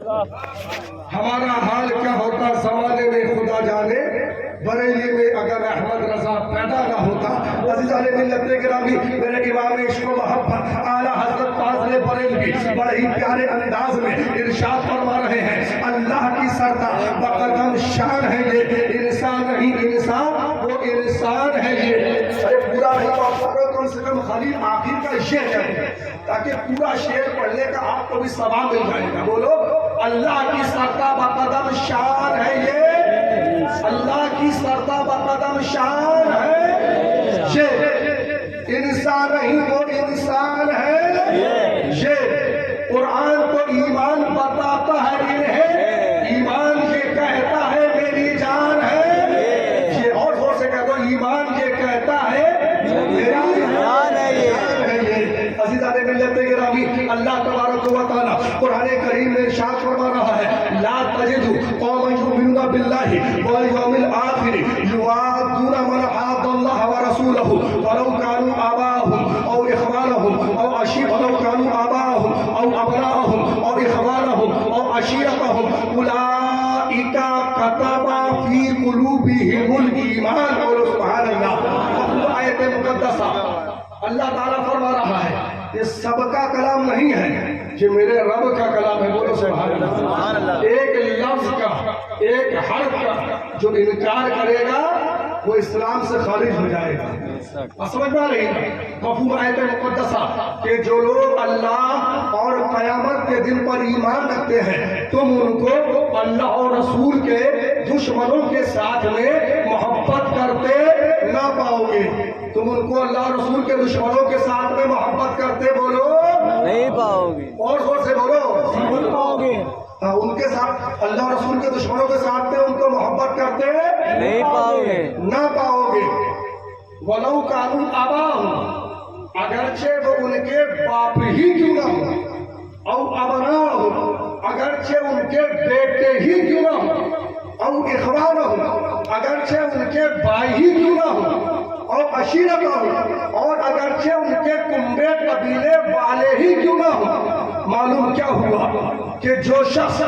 ہمارا حال کیا ہوتا زمانے میں خدا جانے، بریلی میں اگر احمد رضا پیدا نہ ہوتا۔ عزیزان ملت گرامی، میرے امام عشق و محبت اعلیٰ حضرت فاضل بریلوی بڑے ہی پیارے انداز میں ارشاد فرما رہے ہیں، اللہ کی سردہ بقدم شان ہے یہ، انسان نہیں انسان وہ انسان ہے یہ۔ ارے پورا نہیں پڑھو، کم سے کم خلیل آخر کا شعر ہے تاکہ پورا شعر پڑھنے کا آپ کو بھی ثواب مل جائے گا۔ بولو، اللہ کی سردہ بقدم شان ہے یہ، اللہ کی سردہ بقدم شان ہے یہ، انسان نہیں وہ انسان ہے یہ۔ قرآن کو ایمان بتاتا ہے انہیں، ایمان یہ کہتا ہے میری جان ہے یہ، اور زور سے کہہ دو، ایمان یہ کہتا ہے میری جان ہے یہ۔ عزیزان ملت گرامی، اللہ تبارک و تعالیٰ قرآن کریم میں ارشاد فرما رہا ہے، لا تجد قوما یؤمنون باللہ والیوم الآخر یوادون من حاد اللہ ورسولہ ولو كانوا آباءهم او اخوانهم او ولو كانوا آباءهم او ابناءهم او اخوانهم او عشیرتهم اولئک كتب فی قلوبهم الایمان۔ اور سبحان اللہ، آیت مقدسہ اللہ تعالیٰ فرما رہا ہے یہ سب کا کلام نہیں ہے، یہ میرے رب کا کلام ہے۔ بولو سبحان اللہ۔ ایک لفظ کا، ایک حرف کا جو انکار کرے گا وہ اسلام سے خارج ہو جائے گا۔ سمجھ میں آ رہی ہے مفہوم آیت مقدسہ کہ جو لوگ اللہ اور قیامت کے دن پر ایمان رکھتے ہیں، تم ان کو اللہ اور رسول کے دشمنوں کے ساتھ میں محبت کرتے نہ پاؤ گے۔ تم ان کو اللہ اور رسول کے دشمنوں کے ساتھ میں محبت کرتے بولو نہیں پاؤ گے، اور زور سے بولو نہیں پاؤ گے۔ ان کے ساتھ اللہ اور رسول کے دشمنوں کے ساتھ میں ان کو محبت کرتے نہیں پاؤ گے، نہ پاؤ گے۔ وَلَوْ كَانُوا آبَاءَهُمْ، اگرچہ وہ ان کے باپ ہی کیوں نہ ہوں، او ابناءَهُمْ، اگرچہ ان کے بیٹے ہی کیوں نہ ہوں، او اخوانَهُمْ، اگرچہ ان کے بھائی ہی کیوں نہ ہوں، اور عشیرتہم، اور اگرچہ ان کے کنبے قبیلے والے ہی کیوں نہ ہوں۔ معلوم کیا ہوا کہ جو شخص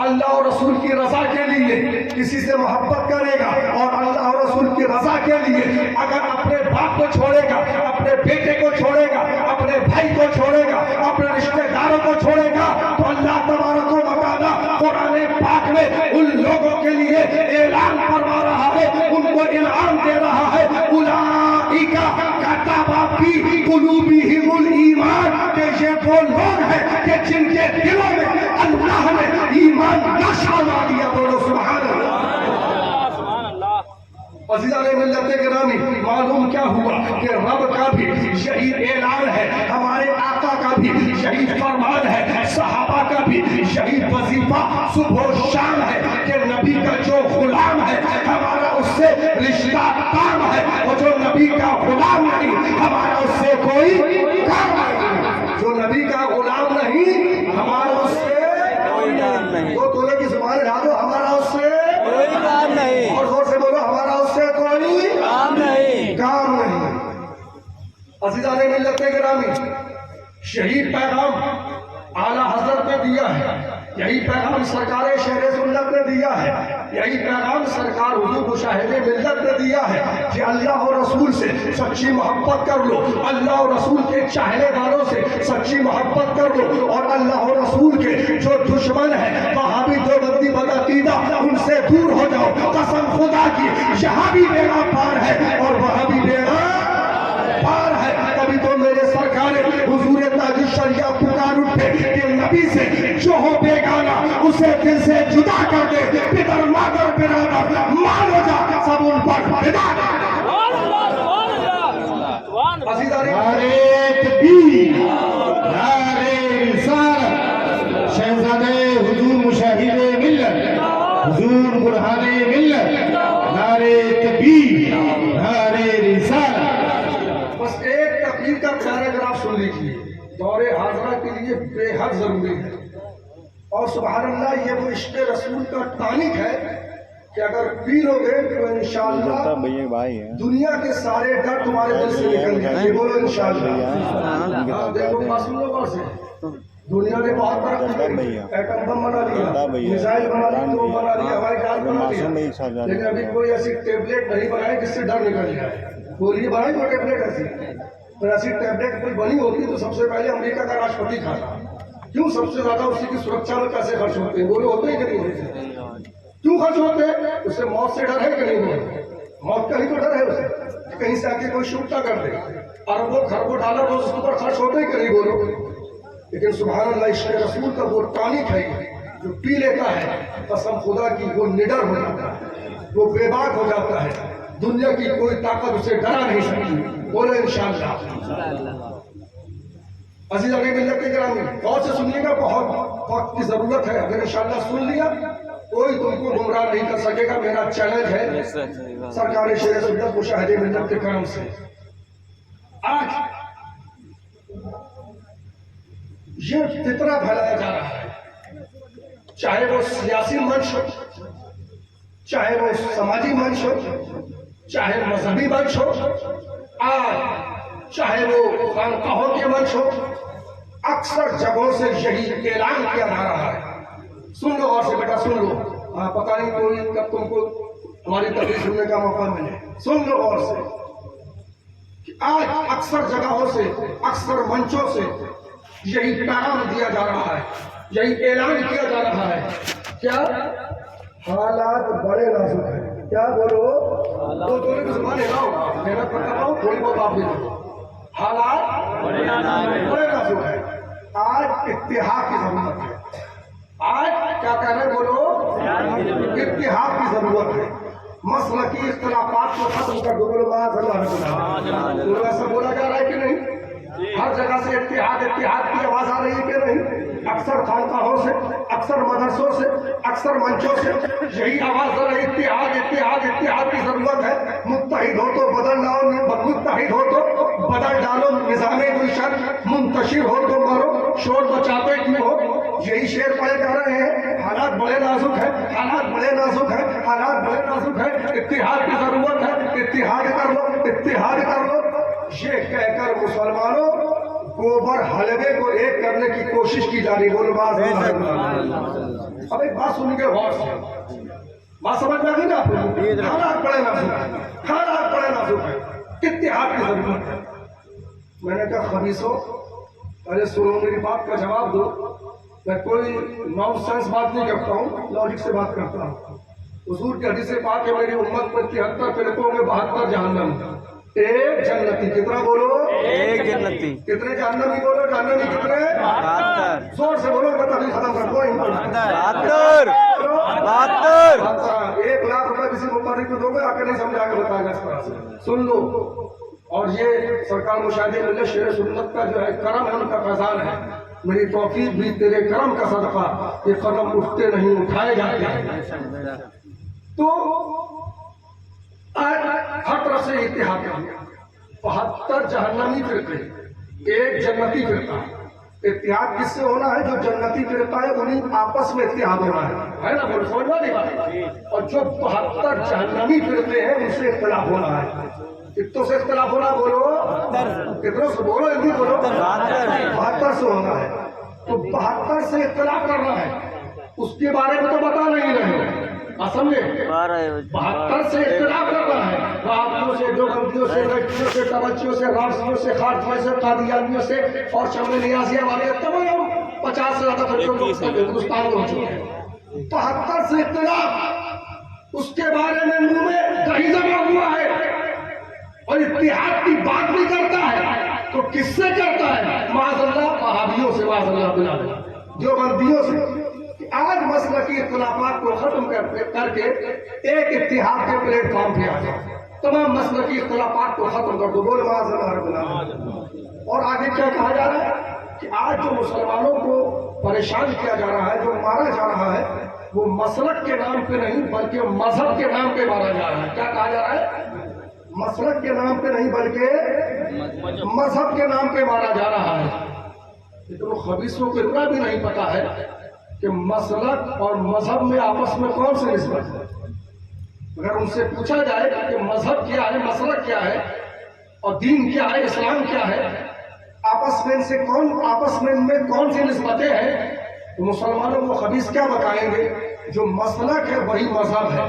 اللہ اور رسول کی رضا کے لیے کسی سے محبت کرے گا اور اللہ اور رسول کی رضا کے لیے اگر اپنے باپ کو چھوڑے گا، اپنے بیٹے کو چھوڑے گا، اپنے بھائی کو چھوڑے گا، اپنے رشتہ داروں کو چھوڑے گا، تو اللہ تبارک و تعالیٰ قرآن پاک میں ان لوگوں کے لیے اعلان فرما رہا ہے، ان کو انعام دے رہا ہے، اولئک کتب فی قلوبہم الایمان، کہ یہ وہ لوگ ہیں کہ جن کے دلوں میں اللہ نے ایمان نشہ لا دیا۔ بولو سبحان اللہ۔ عزیزان ملت گرامی، معلوم کیا ہوا کہ رب کا بھی یہی اعلان ہے، ہمارے آقا کا بھی یہی فرمان ہے، صحابہ کا بھی یہی وظیفہ صبح و شام ہے کہ نبی کا جو غلام ہے ہمارا اس سے رشتہ کام ہے، اور جو نبی کا غلام نہیں ہمارا اس سے کوئی کام نہیں، جو نبی کا غلام نہیں ہمارا اس سے کوئی کام نہیں۔ تو دولے کی زبان اڑا دو، ہمارا اس سے کوئی کام نہیں، اور زور سے بولو ہمارا اس سے کوئی کام نہیں، کام نہیں۔ عزیزان ملت گرامی، یہی پیغام اعلیٰ حضرت نے دیا ہے، یہی پیغام سرکار شہر سنت نے دیا ہے، یہی پیغام سرکار حضور مشاہد ملت نے دیا ہے کہ اللہ اور رسول سے سچی محبت کر لو، اللہ اور رسول کے چاہنے والوں سے سچی محبت کر لو، اور اللہ اور رسول کے جو دشمن ہیں وہابی دیوبندی بدعقیدہ ان سے دور ہو جاؤ۔ قسم خدا کی یہاں بھی بیڑا پار ہے اور وہاں بھی بیڑا پار ہے۔ کبھی تو میرے سرکار حضور تاج الشریعہ پکار اٹھے کہ نبی سے جو ہو بیگانہ اسے دل سے جدا کر دے، پدر مادر برادر مان ہو جا سب ان پر فدا کر۔ نعرہ تکبیر، نعرہ رسالت، شہزادہ حضور مشاہد ملت، حضور برہان ملت، نعرہ تکبیر، نعرہ رسالت۔ بس ایک تقریر کا پیراگراف سن لیجیے، دور حاضرہ کے لیے بے حد ضروری ہے، اور سبحان اللہ یہ وہ عشق رسول کا ٹانک ہے کہ اگر پی لو گے تو انشاءاللہ دنیا کے سارے ڈر تمہارے دل سے نکل جائیں گے۔ بولو انشاءاللہ۔ دیکھو معصوم لوگوں سے دنیا نے بہت ترقی کی، ایٹم بم بنا لیا۔ मिसाइल बना ली, तो बना ली, हवाई जहाज बना लिया, लेकिन अभी कोई ऐसी टेबलेट नहीं बनाई जिससे डर निकल जाए। गोली बनाई वो टेबलेट ऐसी, पर ऐसी टेबलेट कोई बनी होती तो सबसे पहले अमेरिका का राष्ट्रपति खाता। क्यों? सबसे ज्यादा उसी की सुरक्षा में पैसे खर्च होते हैं। बोले होते ही कि नहीं होते? क्यों खर्च होते हैं? उससे मौत से डर है कि नहीं होते? मौत का ही तो डर है उसे, कहीं से आके कोई शूट कर दे। अरबों खरबों डॉलर रोज उसके ऊपर खर्च होते ही कि नहीं? बोलो। लेकिन सुभान अल्लाह, इश्क़ रसूल का वो टॉनिक है जो पी लेता है, कसम खुदा की वो निडर हो जाता है, वो बेबाक हो जाता है, दुनिया की कोई ताकत उसे डरा नहीं सकती। बोले इंशाअल्लाह। अजीज अभी मिल्लत के गिरामी, गौर से सुनिएगा, बहुत वक्त की जरूरत है। अगर इंशाअल्लाह सुन लिया, कोई तुमको गुमराह नहीं कर सकेगा। मेरा चैलेंज है सरकार शेर सुन्नत मुशाहिदे मिल्लत के करम से। आज ये फितरा फैलाया जा रहा है, चाहे वो सियासी मंच हो, चाहे वो समाजी मंच हो, चाहे मजहबी मंच हो, चाहे वो खानकाहों के मंच हो, अक्सर जगहों से यही ऐलान किया जा रहा है। सुन लो और से बेटा, सुन लो। पता नहीं कोई कब तुमको हमारी तकलीफ सुनने का मौका मिले। सुन लो और से कि आज अक्सर जगहों से, अक्सर मंचों से यही पैगाम दिया जा रहा है, यही ऐलान किया जा रहा है। क्या? हालात बड़े नाजुक हैं। क्या बोलो? तो थोड़ी भी जुबान हिलाओ, मेहनत कर रहा हूँ, थोड़ी बहुत आप भी लो। हालात बड़े नाजुक है। आज इत्तेहाद की जरूरत है। आज क्या कह रहे हैं? बोलो, इत्तेहाद की जरूरत है। मसलकी इख्तिलाफात को खत्म कर दो। बोलो तो ऐसा बोला जा रहा है कि नहीं? हर जगह से इत्तेहाद की आवाज आ रही है कि नहीं? अक्सर खानकाहों से, अक्सर मदरसों से, अक्सर मंचों से यही आवाज आ रही है, इत्तेहाद की जरूरत है। मुत्तहिद हो तो बदल डालो, मुत्तहिद हो तो बदल डालो निज़ामे गुलशन, मुंतशिर हो तो मरो, शोर मचाते क्यों हो? यही शेर पढ़े जा रहे हैं। हालात बड़े नाजुक है, हालात बड़े नाजुक है, हालात बड़े नाजुक है। इत्तेहाद की जरूरत है, इत्तेहाद कर लो, इत्तेहाद कर लो। ये कहकर मुसलमानों गोबर हलवे को एक करने की कोशिश की जा रही। बोलो बात। अब एक बात सुनिए गौर से, बात समझ में आ गई ना आपको? हालात बड़े नाजुक है, हालात बड़े नाजुक है, इत्तेहाद की जरूरत है। मैंने कहा खबीसों, अरे सुनो मेरी बात का जवाब दो। मैं कोई नॉनसेंस बात नहीं करता हूँ, लॉजिक से बात करता हूँ। हुजूर की हदीस से पाक है, मेरी उम्मत में 73 फिरकों में 72 जहन्नम, एक जन्नती। कितना बोलो? एक जन्नती। कितने जहन्नमी? बोलो जहन्नमी कितने? 72। जोर से बोलो, मैं तभी खत्म कर दूँ। 72। 72। 1 लाख रुपए किसी मुबारक को दोगे, आके नहीं समझा के बताएगा इस तरह से। सुन लो। और ये सरकार मुशाहिदे मिल्लत शेर सुन्नत का जो है करम है, उनका खजान है। मेरी तौफीक भी तेरे करम का सदका, ये कदम उठते नहीं उठाए जाते हैं। तो हर तरफ से इत्तेहाद कर दिया। 72 जहन्नमी फिरके, एक जन्नती फिरका। इत्तेहाद किससे होना है? जो जन्नती फिरका है उन्हीं आपस में इत्तेहाद होना है ना? बोलो, समझ में नहीं बात? और जो 72 जहन्नमी फिरके हैं उनसे इख्तिलाफ होना है। कितनों से इख्तिलाफ होना? बोलो कितनों से? बोलो जल्दी बोलो। 72 से होना है। तो 72 से इख्तिलाफ करना है, उसके बारे में तो बता नहीं रहे। समझे? 72 से इख्तिलाफ करना है। वादियों से, देवबंदियों से, रज्जियों से, तवज्जों से, रासियों से, खारजियों से, कादियानियों से और शम्स नियाज़िया वाले तमाम 50 से ज्यादा फिरके हिंदुस्तान में हो चुके हैं। 72 से इख्तिलाफ, उसके बारे में मुंह में दही जमा हुआ है और इत्तेहाद की बात भी करता है। तो किससे करता है? माज़अल्लाह वहाबियों से, माज़अल्लाह देवबंदियों से। आज मसला की इख्तिलाफात को खत्म करके एक इत्तेहाद के प्लेटफॉर्म पे आ जाओ। तमाम मसला की इख्तिलाफात को खत्म कर दो। बोल माज़अल्लाह। और आगे क्या कहा जा रहा है कि आज जो मुसलमानों को परेशान किया जा रहा है, जो मारा जा रहा है, वो मसलक के नाम पे नहीं बल्कि मजहब के नाम पे मारा जा रहा है। क्या कहा जा रहा है? मसलक के नाम पे नहीं बल्कि मजहब के नाम पे मारा जा रहा है। लेकिन खबीसों को इतना भी नहीं पता है कि मसलक और मजहब में आपस में कौन सी निस्बत है। अगर उनसे पूछा जाए कि मजहब क्या है, मसलक क्या है और दीन क्या है, इस्लाम क्या है, आपस में इनमें कौन सी निस्बतें हैं, تو مسلمانوں کو خبیث کیا بتائیں گے؟ جو مسلک ہے وہی مذہب ہے،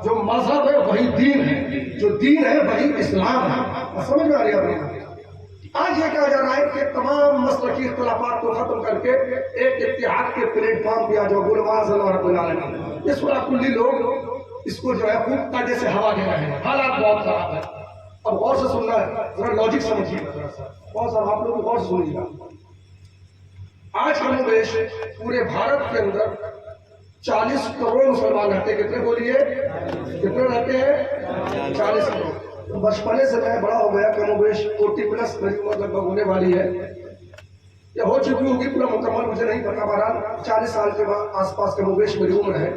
جو مذہب ہے وہی دین ہے، جو دین ہے وہی اسلام ہے۔ سمجھ میں آ رہی ہے آپ نے؟ آج یہ کہا جا رہا ہے کہ تمام مسلکی اختلافات کو ختم کر کے ایک اتحاد کے پلیٹ فارم پہ آ جاؤ، بولو معاذ اللہ رب العالمین۔ یہ سورہ کلی لوگ اس کو جو ہے خوب تاجے سے ہوا دے رہے ہیں، حالات بہت خراب ہے۔ اب غور سے سننا ہے، ذرا لاجک سمجھیے گا، ذرا سا بہت سارا آپ لوگ غور سے سنیے گا۔ آج کم و بیش پورے بھارت کے اندر 40 کروڑ مسلمان رہتے ہیں۔ کتنے بولیے؟ کتنے رہتے ہیں؟ 40 کروڑ۔ بچپنے سے میں بڑا ہو گیا، کم و بیش 40+ میری عمر لگ بھگ ہونے والی ہے یا ہو چکی ہوگی، پورا مکمل مجھے نہیں پتا، بہرحال 40 سال کے بعد آس پاس کم و بیش میری عمر ہے۔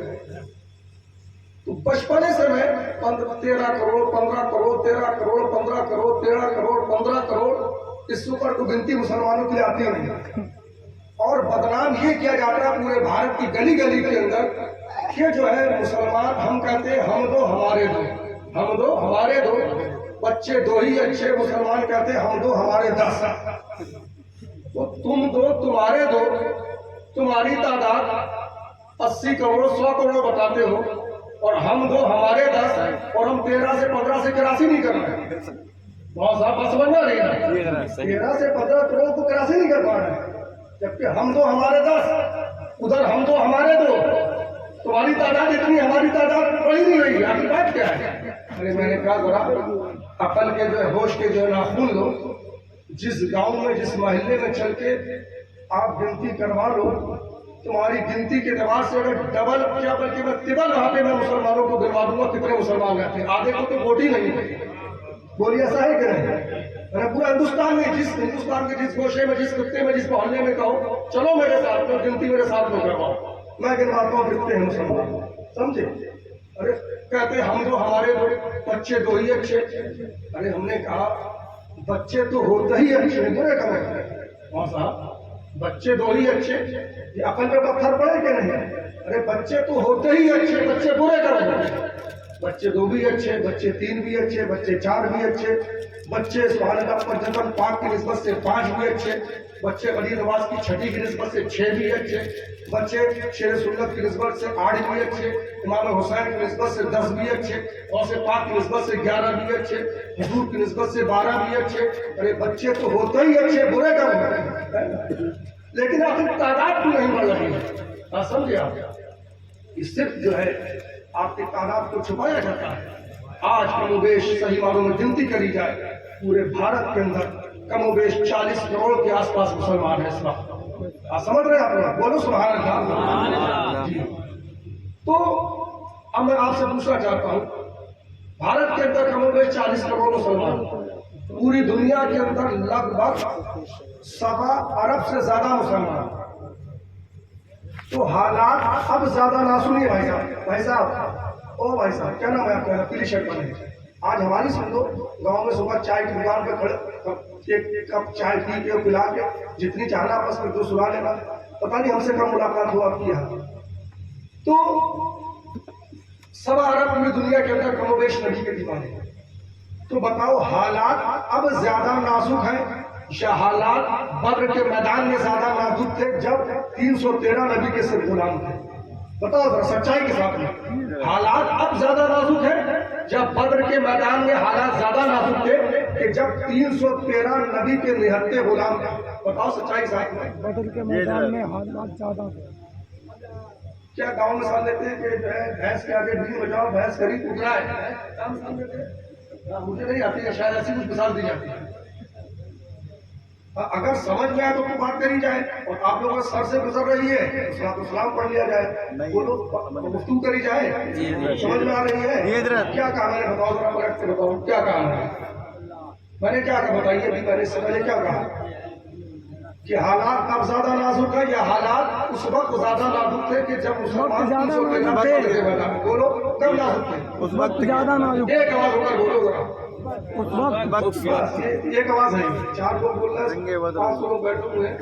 تو بچپنے سے میں 13 کروڑ 15 کروڑ 13 کروڑ 15 کروڑ 13 کروڑ 15 کروڑ اس اوپر کو گنتی مسلمانوں کی آتی نہیں، اور بدنام یہ کیا جاتا ہے پورے بھارت کی گلی گلی کے اندر کہ جو ہے مسلمان ہم کہتے ہیں ہم دو ہمارے دو، ہم دو ہمارے دو، بچے دو ہی اچھے، مسلمان کہتے ہیں ہم دو ہمارے 10۔ تو تم دو تمہارے دو، تمہاری تعداد 80 کروڑ 100 کروڑ بتاتے ہو، اور ہم دو ہمارے 10، اور ہم 13 سے 15 سے 83 نہیں کر رہے ہیں۔ بہت صاحب بات سمجھ میں آ رہی ہے؟ 13 سے 15 کروڑ کو 83 نہیں کر پا رہے ہیں، جبکہ ہم دو ہمارے 10، ادھر ہم دو ہمارے 2، تمہاری تعداد اتنی، ہماری تعداد بڑی نہیں رہی۔ آپ کی بات کیا ہے؟ ارے میں نے کہا ذرا عقل کے جو ہے، ہوش کے جو ہے ناخن لو، جس گاؤں میں جس محلے میں چل کے آپ گنتی کروا لو، تمہاری گنتی کے اعتبار سے اگر ڈبل کیا بلکہ میں ٹربل وہاں پہ میں مسلمانوں کو گنوا دوں گا کتنے مسلمان رہتے ہیں، آدھے کو تو ووٹ ہی نہیں ہے۔ بولیے ایسا ہے کہ نہیں؟ میں پورا ہندوستان میں ہندوستان کے جس گوشے میں، جس خطے میں، جس محلے میں کہو چلو میرے ساتھ میں گنتی میرے ساتھ میں کرواؤ، میں گنواتا ہوں کتنے ہیں مسلمان، سمجھے؟ ارے کہتے ہیں ہم دو ہمارے دو، بچے دو ہی اچھے۔ ارے ہم نے کہا بچے تو ہوتے ہی اچھے، برے کم ہے وہاں صاحب، بچے دو ہی اچھے، یہ عقل پہ پتھر پڑے کہ نہیں؟ ارے بچے تو ہوتے ہی اچھے، بچے برے کم ہے، بچے 2 بھی اچھے، بچے 3 بھی اچھے، بچے 4 بھی اچھے، بچے سبحان اللہ پر جنرل پاک کی نسبت سے 5 بھی اچھے، بچے علی نواز کی 6 کی نسبت سے 6 بھی اچھے، بچے شیر سنت کی نسبت سے 8 بھی اچھے، امام حسین کی نسبت سے 10 بھی اچھے، غوث پاک کی نسبت سے 11 بھی اچھے، حضور کی نسبت سے 12 بھی اچھے۔ ارے بچے تو ہوتے ہی اچھے، برے کم ہیں، لیکن آپ کی تعداد کیوں نہیں بڑھ رہی ہے؟ سمجھے آپ؟ یہ صرف جو ہے آپ کی تعداد کو چھپایا جاتا ہے۔ آج کم و بیش صحیح معنوں میں گنتی کری جائے، پورے بھارت کے اندر کم و بیش 40 کروڑ کے آس پاس مسلمان ہیں اس وقت۔ آپ سمجھ رہے ہیں؟ آپ لوگ بولو سبحان اللہ۔ جی تو اب میں آپ سے پوچھنا چاہتا ہوں، بھارت کے اندر کم و بیش 40 کروڑ مسلمان، پوری دنیا کے اندر لگ بھگ 1.25 ارب سے زیادہ مسلمان، تو حالات اب زیادہ نہ سنیے بھائی صاحب، بھائی صاحب او بھائی صاحب کیا نام ہے آپ کا؟ پیلی شرٹ پہنے، آج ہماری سن لو، گاؤں میں صبح چائے کی دکان پہ کھڑے، ایک کپ چائے پی کے پلا کے جتنی چاہنا آپس میں دو سنا لینا، پتہ نہیں ہم سے کم ملاقات ہوا آپ کی یہاں۔ تو 1.25 ارب پوری دنیا کے اندر کم و بیش نبی کے دیوانے، تو بتاؤ حالات اب زیادہ نازک ہیں یا حالات بدر کے میدان میں زیادہ نازک تھے جب 313 نبی کے صرف غلام تھے؟ بتاؤ ذرا سچائی کے ساتھ میں، حالات اب زیادہ نازک ہیں جب بدر کے میدان میں حالات زیادہ نازک تھے کہ جب 313 نبی کے نہتے غلام تھے؟ بتاؤ سچائی کے ساتھ میں۔ بدر کے میدان میں حالات زیادہ تھے۔ کیا گاؤں میں سمجھ لیتے ہیں کہ جو ہے بھینس کے آگے ڈھیل بجاؤ بھینس قریب اترا ہے؟ کام سمجھ لیتے ہیں؟ مجھے نہیں آتی ہے، شاید ایسی کچھ مثال دی جاتی ہے۔ اگر سمجھ میں آئے تو بات کری جائے، اور آپ لوگوں سر سے گزر رہی ہے تو سلام پڑھ لیا جائے، بولو گفتگو کری جائے، سمجھ میں آ رہی ہے؟ کیا کہا میں نے؟ بتاؤ ذرا بیٹھ کے بتاؤ کیا کہا میں نے؟ کیا کہا بتائیے ابھی میں نے اس سے پہلے کیا کہا کہ حالات اب زیادہ نازک ہے یا حالات اس وقت زیادہ نازک تھے کہ جب مسلمان بولو کب نازک تھے؟ اس وقت زیادہ نازک، ایک آواز ہو کر بولو ذرا، اس وقت ایک آواز ہے، 4 لوگ بول رہے ہیں، 500 لوگ بیٹھے ہوئے ہیں۔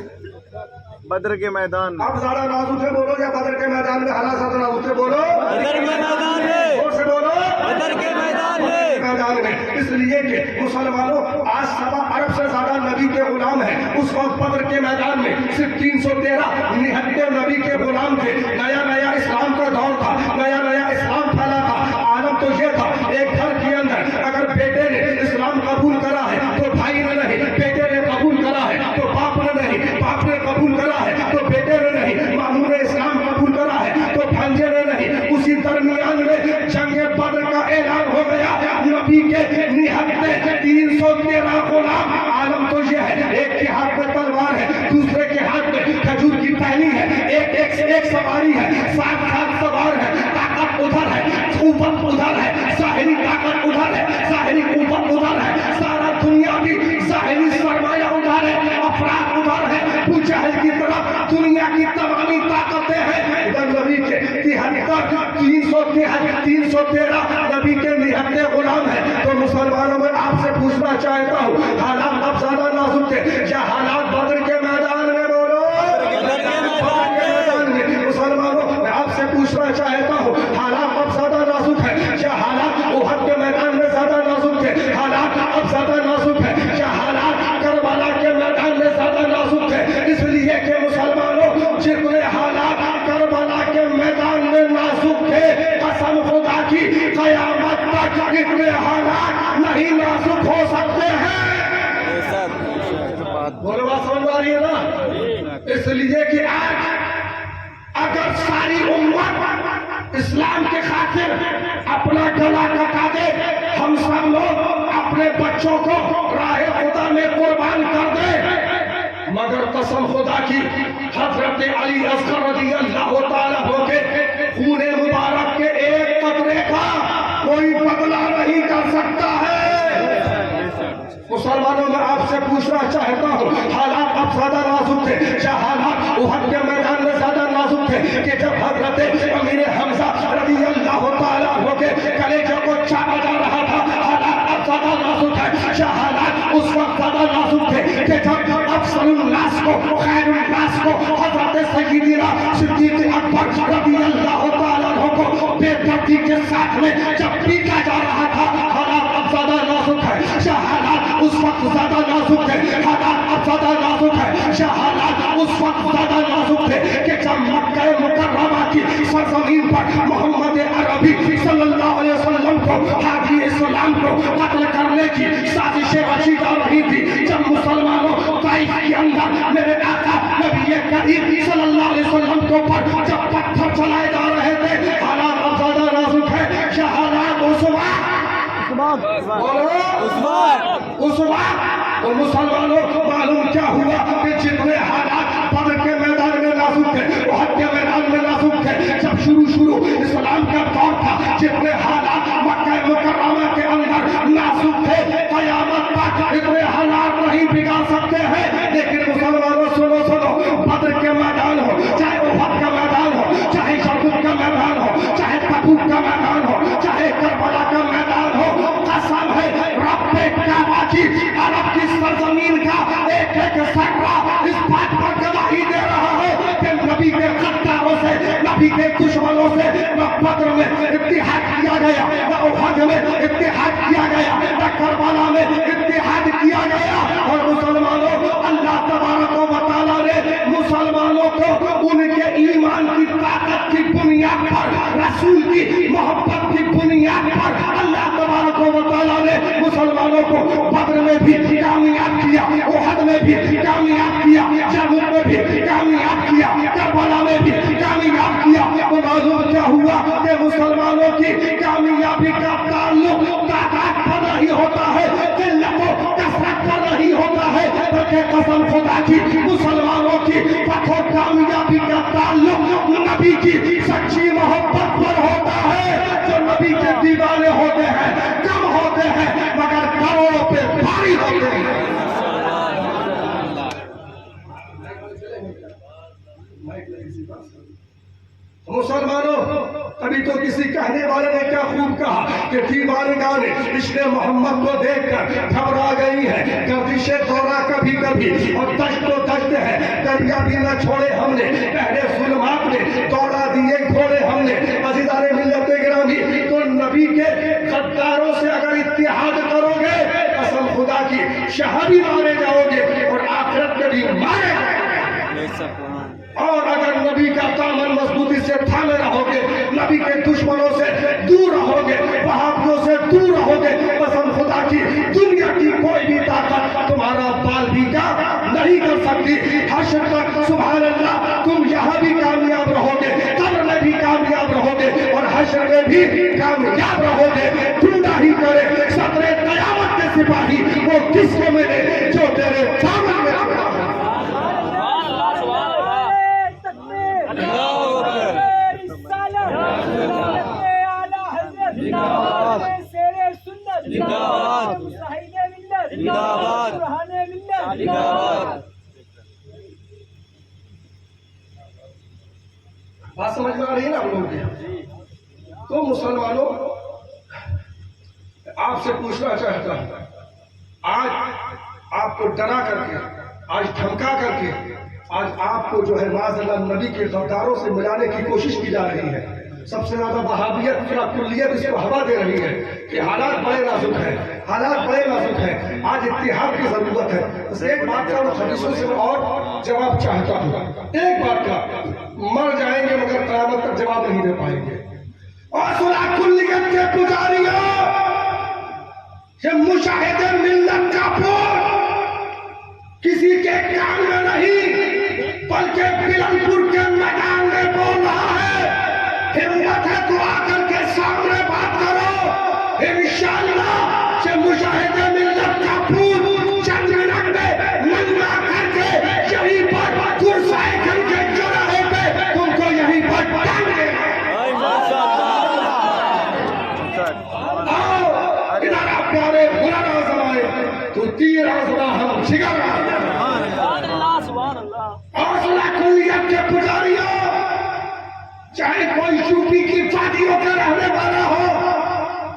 بدر کے میدان اب زیادہ نازک ہے بولو یا بدر کے میدان میں حالات زیادہ نازک ہے؟ بولو بدر کے میدان میں، زور سے بولو بدر کے میدان میں، میدان میں، اس لیے کہ مسلمانوں آج 1.25 ارب سے زیادہ نبی کے غلام ہیں، اس وقت بدر کے میدان میں صرف 313 نہتے نبی کے सवारी है, साथ साथ सवार है, ताकत उधर है, ऊपर उधर है, ज़ाहिरी ताकत उधर है, ज़ाहिरी ऊपर उधर है, सारा दुनिया की ज़ाहिरी सरमाया उधर है, अफराद उधर है, अबू जहल की तरफ दुनिया की तमामी ताकतें हैं। इधर नबी के 313 नबी के निहत्ते गुलाम है। तो मुसलमानों में आपसे पूछना चाहता हूँ, हालात अब ज्यादा नाजुक थे क्या? हालात बदर के मैदान में, बोलो बदर के मैदान में। मुसलमानों मैं आपसे पूछना चाहता हूँ, हालात अब ज्यादा नाजुक है क्या? हालात उहद के मैदान में ज्यादा नाजुक थे? हालात अब ज्यादा नाजुक है क्या? हालात करबला के मैदान में ज्यादा नाजुक है? इसलिए कि मुसलमानों जितने हालात करबला के मैदान में नाजुक थे, कसम खुदा की कयामत तक इतने हालात नहीं नाजुक हो सकते हैं। बोलो बात समझ आ रही है ना? इसलिए कि आज अगर सारी उम्मत इस्लाम के खातिर अपना गला कटा दे, हम सब लोग अपने बच्चों को राह खुदा में कुर्बान कर दे, मगर कसम खुदा की हजरत अली असगर रज़ी अल्लाह ताला होके खूने मुबारक के एक कतरे का कोई बदला नहीं कर सकता है। मुसलमानों में आपसे पूछना चाहता हूँ, हालात अब ज्यादा नाजुक थे क्या? हालात उहद के मैदान में ज्यादा नाजुक थे कि जब हजरत अमीर हमजा रज़ी अल्लाह ताला होके कलेजे को चाटा जा रहा था, हालात अब ज्यादा नाजुक है क्या? हालात उस वक्त ज्यादा नाजुक थे कि जब अफसरुन्नास को, खैरुन्नास को हजरत सय्यदना सिद्दीक़ अकबर रज़ी अल्लाह ताला को बेदर्दी के साथ में जब पीटा जा रहा था, हालात अब ज्यादा नाजुक है क्या? हालात उस वक्त ज्यादा नाजुक थे? हालात अब ज्यादा नाजुक है क्या? हालात उस वक्त ज्यादा नाजुक थे कि जब मक्का मुकर्रमा की सरजमीन पर मोहम्मद अरबी सल्लल्लाहु अलैहि वसल्लम को, हाजी इस्लाम को कत्ल करने की साजिशें रची जा रही थी, जब मुसलमानों ताइफ के अंदर मेरे आका नबी करीम सल्लल्लाहु अलैहि वसल्लम के ऊपर जब पत्थर चलाए जा रहे थे, हालात अब ज्यादा नाजुक है क्या? हालात उस वक्त तो मुसलमानों मालूम क्या हुआ कि जितने हालात बदर के मैदान में नाजुक थे, उहद के मैदान में नाजुक थे, जब शुरू इस्लाम का दौर था, जितने हालात मक्का मुकर्रमा के अंदर नाजुक थे, कयामत तक इतने हालात नहीं बिगाड़ सकते हैं। लेकिन मुसलमानों सुनो, बदर के मैदान हो, चाहे उहद का मैदान हो, चाहे यरमुक का मैदान हो, चाहे तबूक का मैदान हो, चाहे करबला का मैदान हो, कसम है रब्बे काबा की, अरब की सरजमीन का एक एक सर्रा इस बात पर गवाही दे रहा है कि नबी के गद्दारों से, नबी के दुश्मनों से न बदर में इत्तेहाद किया गया, न उहद में इत्तेहाद किया गया, न करबला में इत्तेहाद किया गया। और मुसलमानों, अल्लाह तबारक व तआला ने मुसलमानों को उनके ईमान की ताकत की बुनियाद पर, रसूल की मोहब्बत की बुनियाद पर अल्लाह तबारक व तआला ने मुसलमानों को बदर में भी कामयाब किया, उहद में भी कामयाब किया, यरमुक में भी कामयाब किया, करबला में भी कामयाब किया। तो मालूम क्या हुआ कि मुसलमानों की कामयाबी का ताल्लुक ताकत पर नहीं होता है, किल्लत व कसरत पर नहीं होता है, बल्कि कसम खुदा की मुसलमानों की पथों कामयाबी का ताल्लुक नबी की सच्ची मोहब्बत पर होता है। जो नबी के दीवाने होते हैं कम होते हैं, मगर करोड़ों पे भारी होते हैं। मुसलमानों, अभी तो किसी कहने वाले ने क्या खूब कहा कि दीवानगाह ने इश्क़ मोहम्मद को देखकर घबरा गई है, गर्दिशे दौरा कभी कभी और दश्त तो दश्त है, दरिया भी न छोड़े हमने, पहले जुल्मात ने दौड़ा दिए घोड़े हमने। अज़ीज़ाने मिल्लत गिरामी, तो नबी के गद्दारों से अगर इत्तेहाद करोगे, कसम खुदा की शहादी मारे जाओगे और आखिरत में भी मारे जाओगे। और अगर नबी का दामन मजबूती से थामे रहोगे, नबी के दुश्मनों से दूर रहोगे, वहाबियों से दूर रहोगे, कसम खुदा की दुनिया की कोई भी ताकत तुम्हारा बाल भी का नहीं कर सकती। हश्र तक सुभान अल्लाह तुम यहाँ भी कामयाब रहोगे, कब्र में भी कामयाब रहोगे और हश्र में भी कामयाब रहोगे। ढूंढा ही करे सदरे क़यामत के सिपाही वो किसको मिले जो तेरे दामन में हो गया। तो मुसलमानों, आपसे पूछना चाहता हूं, आज आपको डरा करके, आज धमका करके, आज आपको जो है माज़अल्लाह नबी के गद्दारों से मिलाने की कोशिश की जा रही है। सबसे ज्यादा वहाबियत या कुल्लियत इसको हवा दे रही है कि हालात बड़े नाजुक हैं, हालात बड़े नाजुक हैं, आज इत्तिहाद की जरूरत है। बस एक बात का हदीसों से और जवाब चाहता हूँ, एक बात का, मर जाएंगे मगर क़यामत तक जवाब नहीं दे पाएंगे। और सुना कुल्लियत के पुजारियों, ये मुशाहिदे मिल्लत का फूल किसी के कान में नहीं बल्कि बिलनपुर के मैदान में बोल रहा है। हिम्मत है तो आकर के सामने बात करो, इंशाअल्लाह से मुशाहिदे मिल्लत का फूल चंद मिनट में नंगा करके यहीं पर कुर्साए के चौराहे पे तुमको यहीं पर टांग देगा। आओ इधर आप प्यारे बुरा ना समाए तो तीर आजमा हम छिगर कुल्लियत के पुजारियों, चाहे कोई यूपी की वादियों का रहने वाला हो,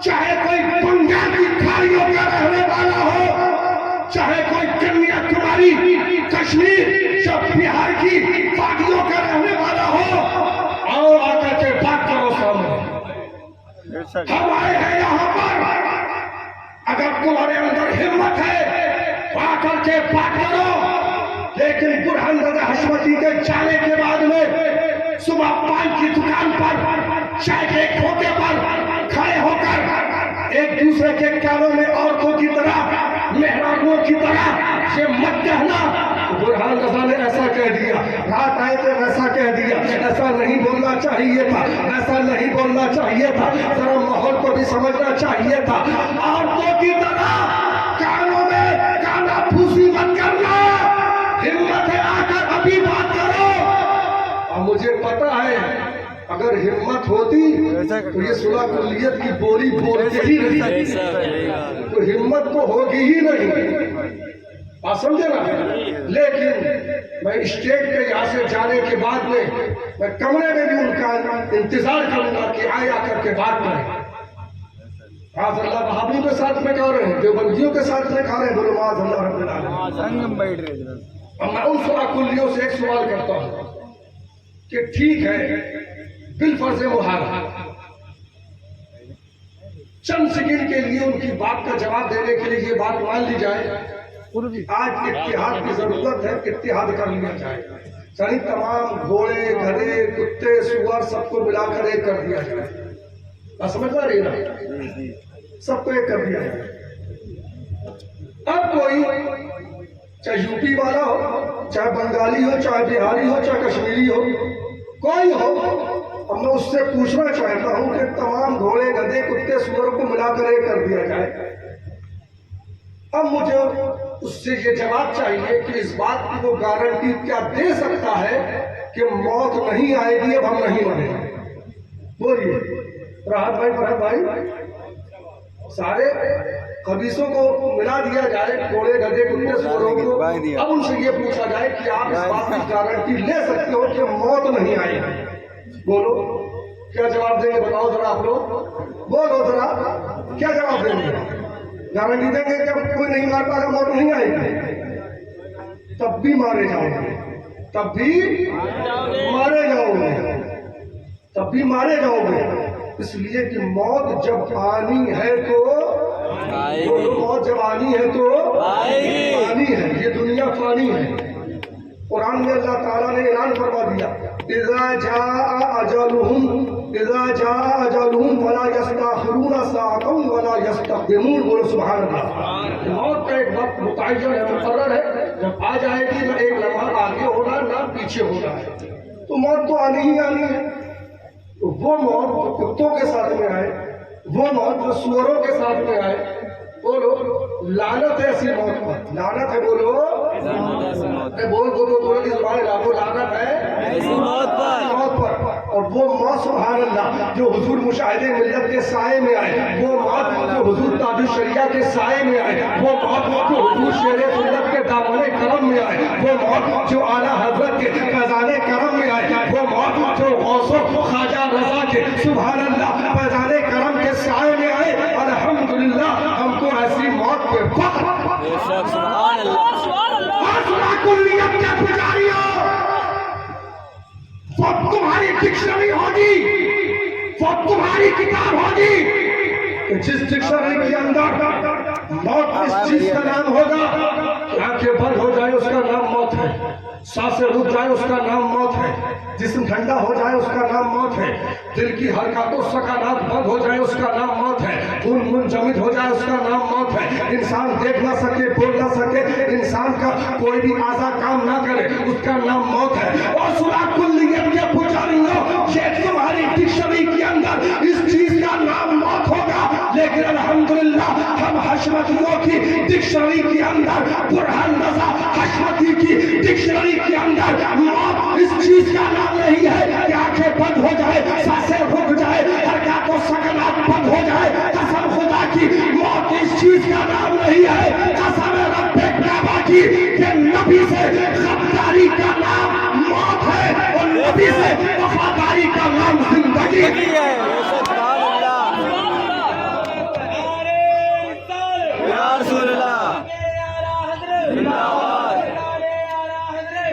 चाहे कोई बंगाल की खाड़ियों का रहने वाला हो, चाहे कोई कन्याकुमारी कश्मीर या बिहार की वादियों का रहने वाला हो, आओ आकर के बात करो सामने। हम आए हैं यहाँ पर, अगर तुम्हारे अंदर हिम्मत है तो आकर के बात करो। लेकिन बुरहान रज़ा हशमती के जाने के बाद में सुबह पान की दुकान पर चाय के खोटे पर खड़े होकर एक दूसरे के कानों में औरतों की तरह, मेहराबों की तरह ये मत कहना। बुरहान रज़ा ने ऐसा कह दिया, रात आए तो ऐसा कह दिया, ऐसा नहीं बोलना चाहिए था, ऐसा नहीं बोलना चाहिए था, जरा माहौल को भी समझना चाहिए था। औरतों की तरह कानों में काना फूसी मत करना, हिम्मत है आकर अभी बात करो। और मुझे पता है अगर हिम्मत होती तो ये सुलह कुल्लियत की बोली बोलते ही नहीं, तो हिम्मत तो होगी ही नहीं, आप समझे ना। लेकिन मैं स्टेज पे यहाँ से जाने के बाद में मैं कमरे में भी उनका इंतजार करूंगा कि आए आकर के बात करें। माज़अल्लाह वहाबियों के साथ में खा रहे हैं, देवबंदियों के साथ में खा रहे हैं, बोलो माज़अल्लाह रब्बिल आलमीन। और मैं उन सुलह कुल्लियों से एक सवाल करता हूँ कि ठीक है, बिलफर्ज मुहाल चंद सेकंड के लिए उनकी बात का जवाब देने के लिए ये बात मान ली जाए, आज इत्तिहाद की जरूरत है, इत्तिहाद कर लिया जाए, यानी तमाम घोड़े गधे कुत्ते सुअर सबको मिलाकर एक कर दिया जाए। समझ रही ना, सबको एक कर दिया जाए। अब कोई चाहे यूपी वाला हो, चाहे बंगाली हो, चाहे बिहारी हो, चाहे कश्मीरी हो, कोई हो, अब मैं उससे पूछना चाहता हूं कि तमाम घोड़े गधे कुत्ते सुअर को मिलाकर एक कर दिया जाए। अब मुझे उससे ये जवाब चाहिए कि इस बात की वो गारंटी क्या दे सकता है कि मौत नहीं आएगी, अब हम नहीं मरेंगे। बोलिए राहत भाई, फरहत भाई, सारे खबीसों को मिला दिया जाए, घोड़े गधे कुत्ते सुअरों को। अब उनसे ये पूछा जाए कि आप इस बात की गारंटी ले सकते हो कि मौत नहीं आएगी? बोलो क्या जवाब देंगे, बताओ जरा आप लोग, बोलो जरा क्या जवाब देंगे? गारंटी देंगे कि कोई नहीं मार पाएगा, मौत नहीं आएगी? तब भी मारे जाओगे, तब भी मारे जाओगे, तब भी मारे जाओगे, इसलिए कि मौत जब आनी है तो मौत जब आनी है तो आनी है। ये दुनिया फानी है। कुरान में अल्लाह ताला ने ऐलान फरमा दिया, इज़ा जाअ अजलुहुम फला यस्तअखिरूना साअतन वला यस्तक़दिमून। बोलो सुभान अल्लाह। मौत का एक वक्त मुतअय्यन है, मुकर्रर है, जब आ जाएगी ना एक लम्हा आगे होना ना पीछे होना है, तो मौत तो आनी ही आनी है। तो वो मौत जो कुत्तों के साथ में आए, वो मौत जो सुअरों के साथ में आए, बोलो लानत है ऐसी मौत पर, लानत है। बोलो बोल बोलो बोलो की जुबान लाभो, लानत है ऐसी मौत पर। और اور وہ موت سبحان اللہ جو حضور مشاہدے ملت کے سائے میں آئے، وہ موت جو حضور تاج الشریعہ کے سائے میں آئے، وہ موت جو حضور شیر سنت کے دامن کرم میں آئے، وہ موت جو اعلیٰ حضرت کے فیضان کرم میں آئے، وہ موت جو غوث و خواجہ رضا کے سبحان اللہ فیضان کرم کے سائے میں آئے۔ الحمدللہ ہم کو ایسی موت پہ فخر۔ بے شک سبحان اللہ آسرا کلیت کے پجاریوں، وہ تمہاری ڈکشنری ہوگی، وہ تمہاری کتاب ہوگی کہ جس ڈکشنری کے اندر موت اس چیز کا نام ہوگا، آنکھیں بند ہو جائے اس کا نام موت ہے، سانسیں رک جائے اس کا نام موت ہے، جسم ٹھنڈا ہو جائے اس کا نام موت ہے، دل کی حرکات و سکنات بند ہو جائے اس کا نام موت ہے، خون منجمد ہو جائے اس کا نام موت ہے، انسان دیکھ نہ سکے بول نہ سکے، انسان کا کوئی بھی اعضا کام نہ کرے اس کا نام موت ہے۔ اور سورہ کلیت کے پجاریوں، یہ تمہاری ڈکشنری کے اندر اس چیز کا نام موت ہوگا، لیکن الحمدللہ ہم حشمتیوں کی ڈکشنری کے اندر، برہان رضا حشمتی کی ڈکشنری کے اندر موت اس چیز کا نام نہیں ہے کہ آنکھیں بند ہو جائے، سانسیں رک جائے، حرکات و سکنات بند ہو جائے۔ قسم خدا کی موت اس چیز کا نام نہیں ہے، قسم رب کعبہ کی کہ نبی سے غداری کا نام موت ہے اور نبی سے وفاداری کا نام زندگی ہے۔ بے شک سبحان اللہ یا رسول اللہ زندہ باد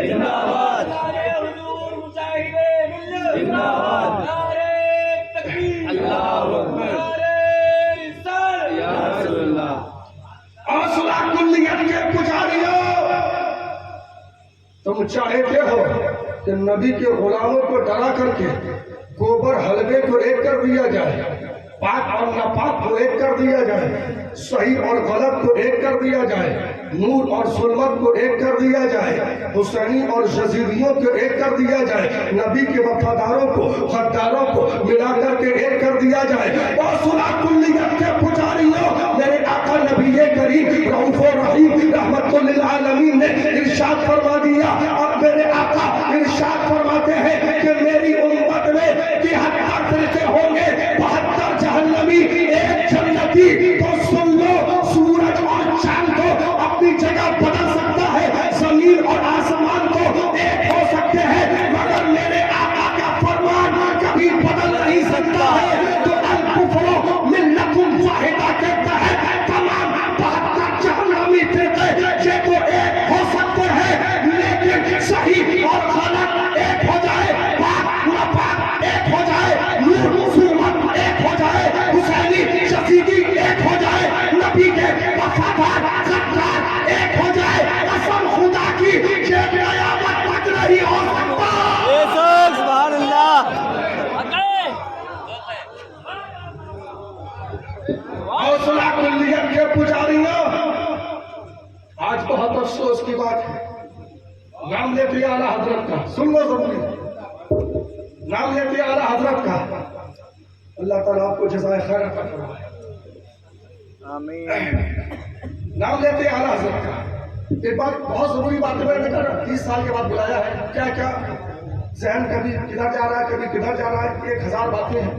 زندہ باد زندہ باد اللہ اکبر یا رسول اللہ آسرا کلیت کے پجاریوں، تم چاہتے ہو کہ نبی کے غلاموں کو ڈرا کر کے گوبر حلوے کو ایک کر دیا جائے، پاک اور ناپاک کو ایک کر دیا جائے، صحیح اور غلط کو ایک کر دیا جائے، نور اور ظلمت کو ایک کر دیا جائے، حسینی اور یزیدیوں کو ایک کر دیا جائے، نبی کے وفاداروں کو غداروں کو ملا کر کے ایک کر دیا جائے۔ اور سورہ کلیت کے پجاریوں، میرے آقا نبی کریم رؤوف و رحیم رحمت للعالمین نے ارشاد فرما دیا، اور میرے آقا ارشاد فرماتے ہیں کہ میری امت میں 73 فرقے ہوں گے، 72 جہنمی، ایک جنتی۔ تو سن لو، سورج اور چاند کو اپنی جگہ بدل سکتا ہے، زمین اور آسمان کو ایک ہو سکتے ہیں، مگر میرے آقا کا فرمان کبھی بدل نہیں سکتا ہے۔ تو الکفر ملت واحدہ کہتا ہے تمام 72 جہنمی فرقے یہ تو ایک ہو سکتے ہیں، لیکن صحیح اور غلط ایک ہو جائے، پاک ناپاک ایک ہو جائے، نور ظلمت ایک ہو جائے، حسینی یزیدی ایک ہو جائے، نبی کے وفادار غدار ایک ہو جائے، قسم خدا کی یہ قیامت تک نہیں ہو سکتا۔ بے شک سبحان اللہ حوصلہ کلیت کے پجاریوں، آج بہت افسوس کی بات ہے، نام لیتے اعلیٰ حضرت کا، سن لو ضروری، نام لیتے اعلیٰ حضرت کا، اللہ تعالیٰ آپ کو جزائے خیر عطا فرمائے۔ آمین نام لیتے اعلیٰ حضرت کا، ایک بات بہت ضروری بات ہے، میں نے کہا 30 سال کے بعد بلایا ہے، کیا کیا ذہن کبھی کدھر جا رہا ہے کبھی کدھر جا رہا ہے، 1000 باتیں ہیں،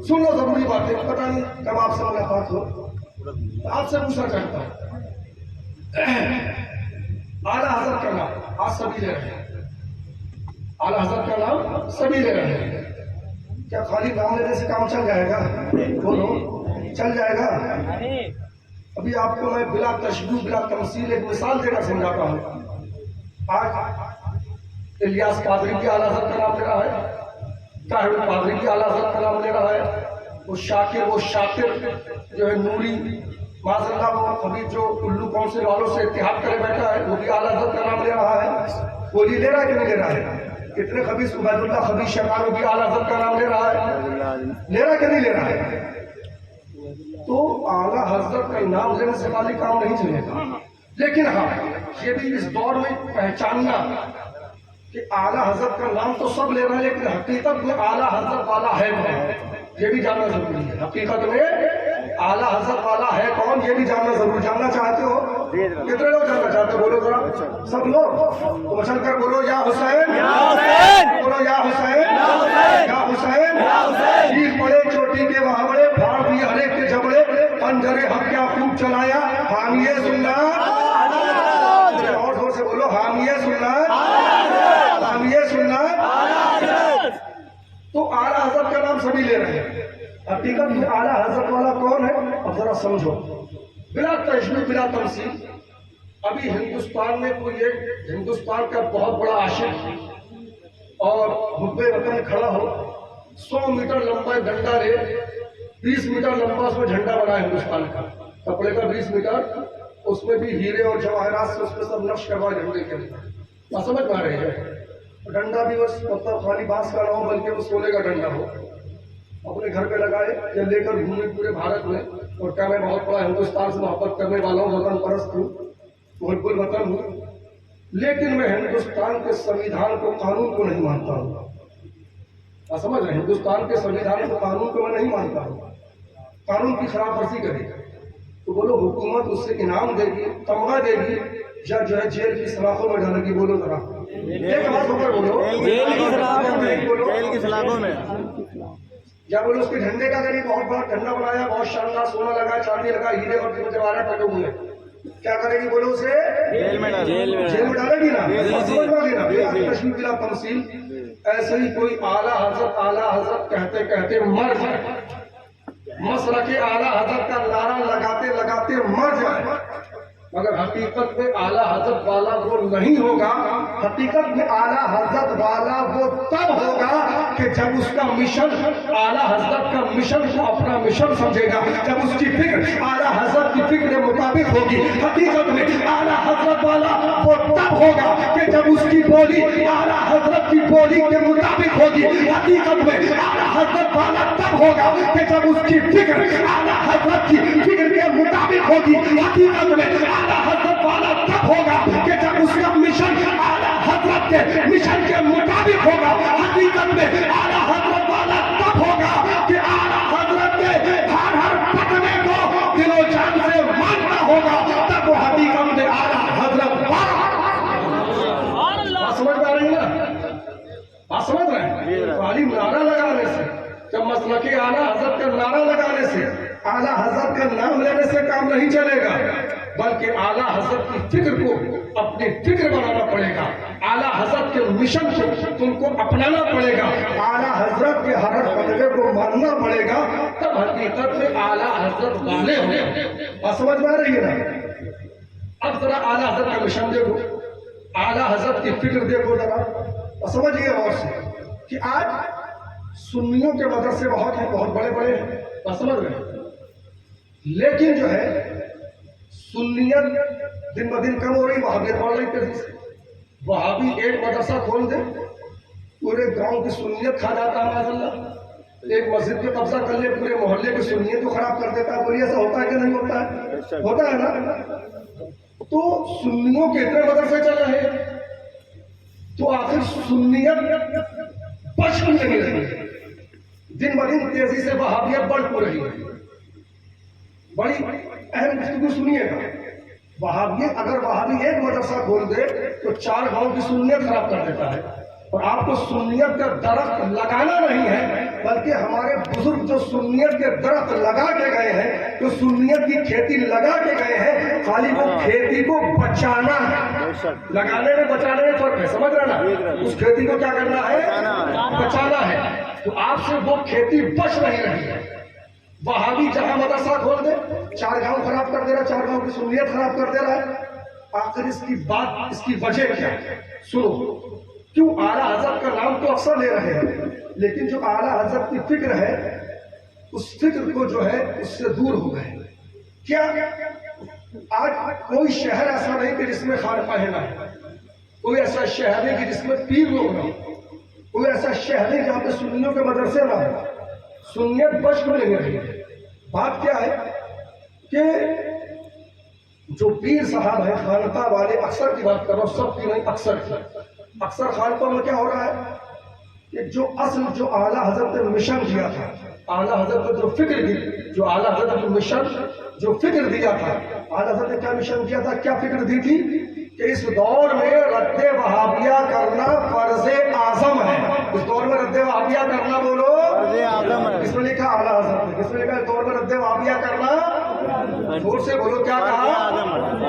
سن لو ضروری باتیں، پتہ نہیں کب آپ سے ملاقات ہو، آپ سے پوچھنا چاہتا ہوں، اعلیٰ حضرت کا نام آج سبھی لے رہے ہیں، اعلیٰ حضرت کا نام سبھی لے رہے ہیں، کیا خالی نام لینے سے کام چل جائے گا؟ بولو چل جائے گا؟ ابھی آپ کو میں بلا تشبیہ بلا تمثیل ایک مثال دے کر سمجھاتا ہوں۔ آج الیاس قادری کی اعلیٰ حضرت کا نام لے رہا ہے، طاہر قادری کی اعلیٰ حضرت کا نام لے رہا ہے، وہ شاکر وہ شاطر جو ہے نوری معاذ اللہ، وہ ابھی جو الو کونسل والوں سے اتحاد کرے بیٹھا ہے، وہ بھی اعلیٰ حضرت کا نام لے رہا ہے، وہ لے رہا ہے کہ نہیں لے رہا ہے؟ کتنے خبیث عبید اللہ خبیث شیطانوں کی اعلیٰ حضرت کا نام لے رہا ہے، لے رہا ہے کہ نہیں لے رہا ہے؟ تو اعلیٰ حضرت کا نام لینے سے خالی کام نہیں چلے گا، لیکن ہاں یہ بھی اس دور میں پہچاننا کہ اعلیٰ حضرت کا نام تو سب لے رہے ہیں، لیکن حقیقت میں اعلیٰ حضرت والا ہے کون، یہ بھی جاننا ضروری ہے۔ حقیقت میں आला हजरत वाला है कौन, ये भी जानना जरूर। जानना चाहते हो? कितने लोग जानना चाहते हो? बोलो जरा सब लोग। तो चल कर बोलो या हुसैन, बोलो या हुसैन, या हुसैन। चीर पड़े चोटी के वहावड़े, फाड़ दिए हरे के जबड़े, पंजरे हक क्या खूब चलाया, हामिए सुन्नत। और जोर से बोलो हामिए सुन्नत, हामिए सुन्नत। तो आला हजरत का नाम सभी ले रहे हैं। हकीकत में आला हजरत वाला कौन है अब जरा समझो, बिला तशबीह बिला तमसील। अभी हिंदुस्तान में कोई एक हिंदुस्तान का बहुत बड़ा आशिक और हुब्बे वतन खड़ा हो, 100 मीटर लंबा डंडा ले, 20 मीटर लंबा उसमें झंडा बना है हिंदुस्तान का, कपड़े का 20 मीटर, उसमें भी हीरे और जवाहरात से उसमें सब नक्श करवा झंडे के अंदर। समझ पा रहे हैं? डंडा भी बस मतलब खाली बांस का ना हो बल्कि वो सोने का डंडा हो, अपने घर पे लगाए या लेकर घूमे पूरे भारत में। और क्या मैं बहुत बड़ा हिंदुस्तान से मोहब्बत करने वाला हूँ, वतन परस्त हूँ, मुहिब्बुल वतन हूँ, लेकिन मैं हिंदुस्तान के संविधान को, कानून को नहीं मानता हूँ। समझ रहे? हिंदुस्तान के संविधान को, कानून को मैं नहीं मानता हूँ। कानून की खराब वर्जी करेगा तो बोलो हुकूमत उससे इनाम देगी, तमगा देगी, या जो है जेल की सलाखों में डालेगी। बोलो जरा एक बात होकर बोलो, जेल की सलाखों में, जेल की सलाखों में। या बोलो उसके झंडे का कहीं बहुत बड़ा झंडा बनाया, बहुत शानदार, सोना लगा, चांदी लगा, हीरे और जवाहरात टके हुए, क्या करेगी? बोलो उसे जेल में डालेगी ना, समझ पा लेना। तशबीह बिला तमसील। ऐसे ही कोई आला हजरत कहते कहते मर जाए, मसलके आला हजरत का नारा लगाते लगाते मर जाए, मगर हकीकत में आला हजरत वाला वो नहीं होगा। हकीकत में आला हजरत वाला वो तब होगा कि जब उसका मिशन, आला हजरत का मिशन को अपना मिशन समझेगा, जब उसकी फिक्र आला हजरत की फिक्र के मुताबिक होगी। हकीकत में आला हजरत वाला वो तब होगा कि जब उसकी बोली आला हजरत की बोली के मुताबिक होगी। हकीकत में आला हजरत वाला तब होगा कि जब उसकी फिक्र आला हजरत की फिक्र के मुताबिक होगी। हकीकत में आला हजरत वाला तब होगा कि जब उसका मिशन आला हजरत के मिशन के मुताबिक होगा। हकीकत में आला हजरत वाला तब होगा कि आला हजरत के हर हर पकने को दिलो जान से मानता होगा, तब वो हकीकत में आला हजरत वाला। समझ पा रही है ना? समझ रहे हैं? खाली नारा लगाने से, जब मसलके आला हजरत का नारा लगाने से, आला हजरत का नाम लेने से काम नहीं चलेगा, बल्कि आला हजरत की फिक्र को अपनी फिक्र बनाना पड़ेगा। आला हजरत के मिशन को तुमको अपनाना पड़ेगा, आला हजरत के हर फतवे को मानना पड़ेगा, तब हकीकत में आला हजरत वाले हो। समझ में आ रही है ना? अब जरा आला हजरत का मिशन देखो, आला हजरत की फिक्र देखो जरा, और समझिए और से कि आज सुन्नियों के मदरसे बहुत हैं, बहुत बड़े बड़े हैं, समझ रहे हैं, लेकिन जो है सुन्नियत दिन ब दिन कम हो रही, वहाबियत बढ़ रही तेजी से। वहाबी एक मदरसा खोल दे, पूरे गांव की सुन्नियत खा जाता है माशाअल्लाह। एक मस्जिद पे कब्जा कर ले, पूरे मोहल्ले की सुन्नियत को खराब कर देता है। बोलिए ऐसा होता है कि नहीं होता है? होता है ना? तो सुन्नियों के इतने मदरसे चल रहे हैं, तो आखिर सुन्नियत बच क्यों नहीं रही? दिन ब दिन तेजी से वहाबियत बढ़ क्यों रही है? बड़ी अहम गुफ्तगू सुनिएगा। वहाबी, अगर वहाबी एक मदरसा खोल दे तो 4 गांव की सुन्नियत खराब कर देता है। और आपको सुन्नियत का दरख्त लगाना नहीं है, बल्कि हमारे बुजुर्ग जो सुन्नियत के दरख्त लगा के गए हैं, जो सुन्नियत की खेती लगा के गए हैं, खाली वो खेती को बचाना है। लगाने में बचाने में फर्क है, समझ रहे ना? उस खेती को क्या करना है? बचाना है। तो आपसे वो खेती बच नहीं रही है। वहाबी जहां मदरसा खोल दे, 4 गांव खराब कर दे रहा है, 4 गांव की सुन्नियत खराब कर दे रहा है। आखिर इसकी बात, इसकी वजह क्या है? सुनो, क्यों आला हजरत का नाम तो अक्सर ले रहे हैं, लेकिन जो आला हजरत की फिक्र है, उस फिक्र को जो है उससे दूर हो गए। क्या आज कोई शहर ऐसा नहीं कि जिसमें खानकाह ना है, कोई ऐसा शहर नहीं कि जिसमें पीर लोग ना, कोई ऐसा शहर नहीं जहाँ पे सुन्नियों के मदरसे ना हो। सुन्नियत बच क्यों नहीं रही है? बात क्या है कि जो पीर साहब है, खानकाह वाले, अक्सर की बात कर रहा हूँ, सब की नहीं, अक्सर की, अक्सर खानकाह में क्या हो रहा है कि जो असल जो आला हजरत ने मिशन दिया था, आला हजरत को जो फिक्र दी, जो आला हजरत को मिशन जो फिक्र दिया था, आला हजरत ने क्या मिशन दिया था, क्या फिक्र दी थी कि इस दौर में रद्द वहाबिया करना फर्ज आजम है। इस दौर में रद्द वहाबिया करना, बोलो फर्ज आजम है। किसने लिखा? आला हजरत ने। किसने लिखा? इस दौर में रद्द वहाबिया करना, जोर से बोलो, क्या कहा?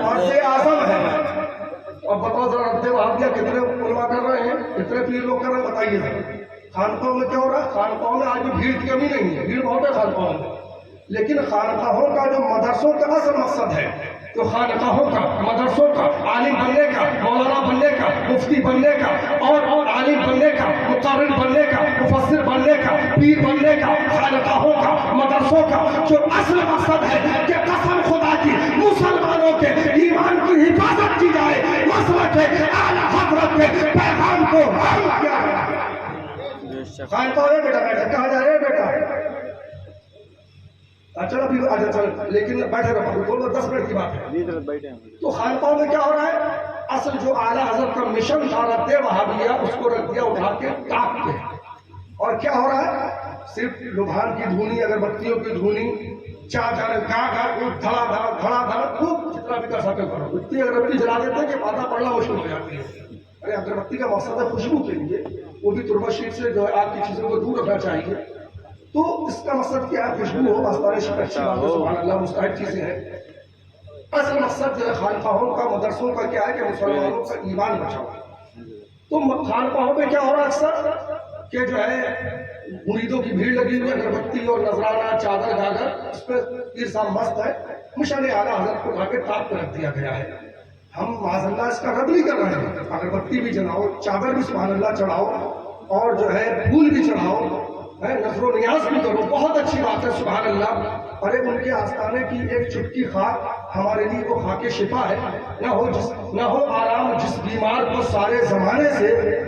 फर्ज आजम है। अब बताओ जरा, रद्द वहाबिया कितने उलमा कर रहे हैं, कितने पीर लोग कर रहे हैं, बताइए जरा। खानकाहों में क्या हो रहा है? खानकाहों में आज भी भीड़ की कमी नहीं है, भीड़ बहुत है खानकाहों में, लेकिन खानकाहों का जो मदरसों का असल मकसद है, तो खानकाहों का, मदरसों का, आलिम बनने का, मौलाना बनने का, मुफ्ती बनने का, और आलिम बनने का, मुक़र्रिर बनने का, मुफस्सिर बनने का, पीर बनने का, खानकाहों का, मदरसों का जो असल मकसद है कि कसम खुदा की मुसलमानों के ईमान की हिफाजत की जाए, मसलक आला हज़रत के पैगाम को हम क्या खानकाहों में बेटा बैठा, कहाँ जा रहे हैं बेटा? चलो अभी अच्छा चलो, लेकिन बैठे रहो, बोलो 10 मिनट की बात है। जी तरफ बैठे हैं। तो खानकाहों में क्या हो रहा है? असल जो आला हजरत का मिशन था रद्द वहाबिया, उसको रख दिया उठा के टाप के। और क्या हो रहा है? सिर्फ लुभान की धुनी, अगरबत्तियों की धुनी, चादर गा धड़ा खूब जितना भी कर सके करो। इतनी अगरबत्ती जला देते हैं कि बाधा पड़ना मुश्किल हो जाती है। अरे अगरबत्ती का मकसद है खुशबू के लिए, वो भी तुर्बशीर से जो है आग की चीजों को दूर रखना चाहिए। तो इसका मकसद क्या है? खुशबू हो, आस्तानिश अच्छी बात है, सुभान अल्लाह, मुस्तहब चीजें हैं। असल मकसद जो है खानकाहों का, मदरसों का क्या है कि मुसलमानों का ईमान बचाओ। तो खानकाहों में क्या हो रहा है अक्सर कि जो है मुरीदों की भीड़ लगी हुई है, अगरबत्ती और नजराना, चादर गागर, इस पर पीर साहब मस्त है, मिशन आला हजरत को लाके ताप पर रख दिया गया है। हम माज़अल्लाह इसका रद्द नहीं कर रहे हैं, अगरबत्ती भी जलाओ, चादर भी सुभान अल्लाह चढ़ाओ, और जो है फूल भी चढ़ाओ, है नज़रो नियाज भी करो, बहुत अच्छी बात है, सुभान अल्लाह। अरे उनके आस्थाने की एक चुटकी खाक हमारे लिए वो खाके शिफा है। न हो आराम जिस बीमार को सारे जमाने से,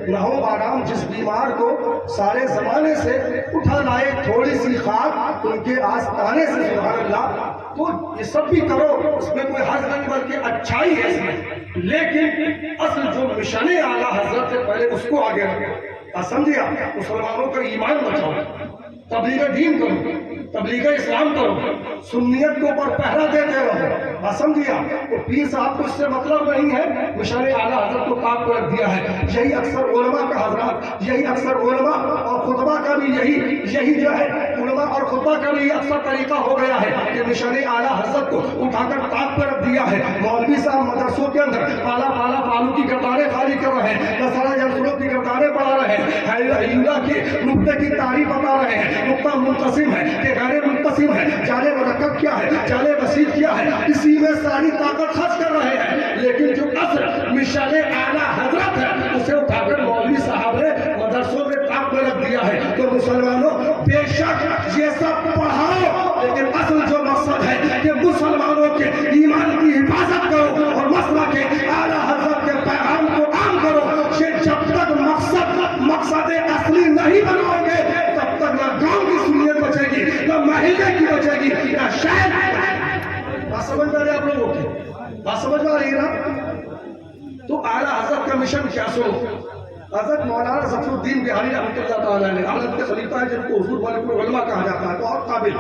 न हो आराम जिस बीमार को सारे जमाने से, उठा लाए थोड़ी सी खाक उनके आस्थाने से, सुभान अल्लाह। तो ये सब भी करो, इसमें कोई हर्ज नहीं, बल्कि अच्छाई है इसमें। लेकिन असल जो मिशन आला हजरत है, पहले उसको आगे रखो। समझिए, मुसलमानों का ईमान बचाओ, तबलीग दीन करो, तबलीग इस्लाम करो, सुन्नियत के ऊपर पहरा देते रहो। समझिए, तो पीर साहब को इससे मतलब नहीं है मिशन आला हजरत को ताप पर रख दिया है। यही अक्सर उलमा का हजरत, यही अक्सर उलमा और खुतबा का भी यही जो है उलमा और खुतबा का भी अक्सर तरीका हो गया है कि मिशन आला हजरत को उठाकर ताप पर रख दिया है। मौलवी साहब मदरसों के अंदर पालू की गर्दानें खाली कर रहे हैं, नसारा जलसुलों की गर्दानें पढ़ा रहे हैं, के नुक्ते की तारीफ बता रहे हैं, नुक्ता मुंतसिम है कि गैर मुंतसिम है, जाने मुरक्कब क्या है, जाने वसील क्या है, इसी में सारी ताकत खर्च कर रहे हैं। लेकिन जो असल मिशन आला हजरत है, उसे उठाकर मौलवी साहब ने मदरसों में ताप में रख दिया है। तो मुसलमानों, बेशक ये सब पढ़ाओ, लेकिन असल जो मकसद है कि मुसलमानों के ईमान की हिफाजत करो और मसला के आला हजरत के पैगाम को आम करो। ये जब तक मकसद असली नहीं बनाओगे, तब तक ना गांव की सुन्नियत बचेगी, ना महल्ले की बचेगी, ना शहर की। बात समझ में आ रही है आप लोगों की? बात समझ में आ रही है ना? तो आला हजरत का मिशन क्या? सुनो, हजरत मौलाना ज़फ़रुद्दीन बिहारी रहमतुल्लाह तआला अलैह अहमद के खलीफा है, जिनको हुजूर मलिकुल उलमा कहा जाता है, बहुत काबिल।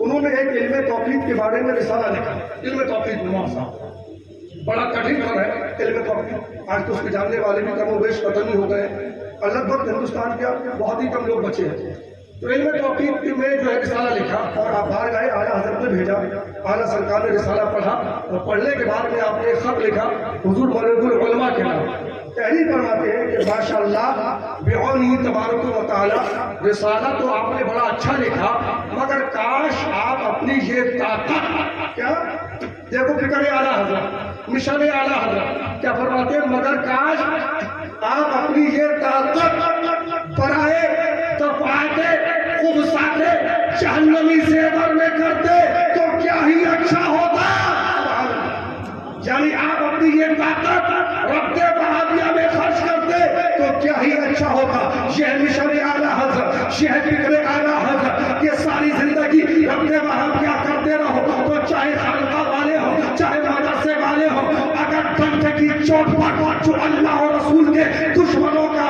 उन्होंने एक इल्म तौक़ीद के बारे में रिसाला लिखा। इल्म तौक़ीद नवाब साहब बड़ा कठिन फन है इल्म तौक़ीद। आज तो उसके जानने वाले भी कमोबेश खत्म ही हो गए, और लगभग हिंदुस्तान के बहुत ही कम लोग बचे हैं। तो इल्म तौक़ीद में जो है रिसाला लिखा, और आप बाहर गए, आला हज़रत ने भेजा, आला सरकार ने रिसाला पढ़ा, और पढ़ने के बाद में आपने एक खत लिखा हुजूर मलिकुल उलमा के नाम। तहरीर फरमाते हैं कि माशाअल्लाह बिऔनी तबारक व तआला, रिसाला तो आपने बड़ा अच्छा लिखा, मगर काश आप अपनी ये ताकत, क्या देखो फिक्र आला हजरत, मिशन आला हजरत क्या फरमाते हैं, मगर काश आप अपनी ये ताकत बराए तफाते खुबसाते जहन्नमी सेवर में करते तो क्या ही अच्छा होता। यानी आप अपनी ये ताकत रब्ते वहाबिया में खर्च करते तो क्या ही अच्छा होता। यह मिशन आला हजरत, यह फिक्र आला हजरत, ये सारी जिंदगी रब्ते वहाबिया करते रहो, तो चाहे खानका वाले हो, चाहे मदरसे वाले हो, अगर दम की चोट पर जो अल्लाह और रसूल के दुश्मनों का